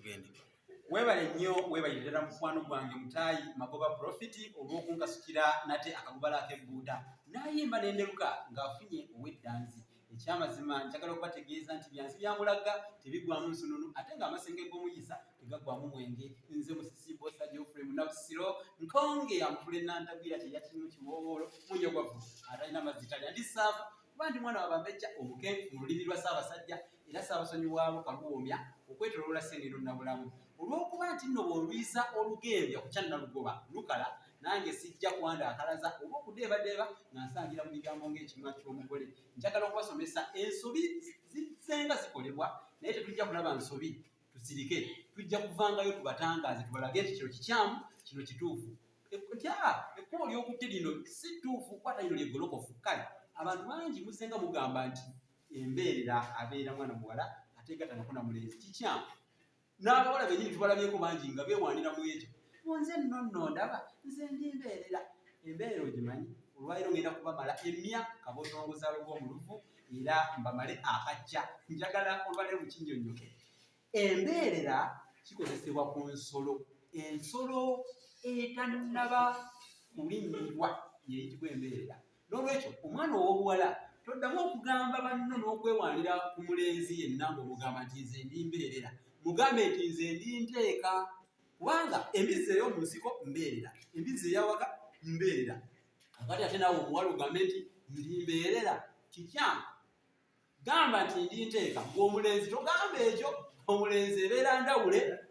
tugende. Webale nnyo webalirira mukwano gwange mutaayi Magoba Profit olw'okunkasukira nate akagubala ak'ebbuuda n'ayimba n'enderuka ng'afunye ow'eddanzi. Ekyamazima njagala okubategeeza nti byansi byamulaga tebigwamu nsununu ate ng'amasenge g'omuyisa tegaggwamu mwenge. Nze musisi Bosa Geoffrey MUNNABUSIRO nkonge amufule Tabeera teyatirimu kiwoowoolo munyogwavu atalina mazzi talya ndi saafu kuba ndi mwana wa bambejja omukenfu mu lulimi lwa Ssaabasajja era Ssaabasonyiwaamu kaluwoomya okwetoloola ssengendo nnabulamu. Olw'okuba nti nno bw'olwiza olugembya ku Kyannalugoba lukala nange sijja kwanda akalaza oba okudeebadeeba nga nsangira mu bigambo ng'ekimwa ky'omugole. Njagala okubasomesa ensobi zisenga zikolebwa naye tetujja kulaba nsobi tusirike, tujja kuvangayo tubatangaaze tubalage nti kino kikyamu kino kituufu. Ekkubo ly'okutte lino si ttuufu kwata lino lyegolokofu. Kale abantu bangi musenga mugamba nti Mbeerera abeera mwana muwala ate gatanako na mulenzi kikyamu. N'abawala bennyini tubalabyeko bangi nga beewaanira mu ekyo. Nze nno ndaba nze ndi Mbeerera. Embeerera ogimanyi, olwaliro ngenda kubamala emyaka kabotongozaalo gw'omuluvu era mbamale akajja. Njagala olwaliro mukinnyonnyoke. Embeerera kikozesebwa ku nsolo, ensolo etannaba kulinnyirwa y'eyitibwa embeerera. N'olwekyo omwana ow'obuwala toddamu okugamba banno n'okwewaanira ku mulenzi yenna ng'omugamba nti nze ndi Mbeerera. Mugambe nti nze ndi nteeka kubanga embizzi ey'omu nsiko Mbeerera, embizzi ey'awaka Mbeerera. Kakati ate naawe omuwala ogambe nti ndi Mbeerera kikyamu. Gamba nti ndi nteeka ng'omulenzi togamba ekyo, omulenzi ebeera Ndawule.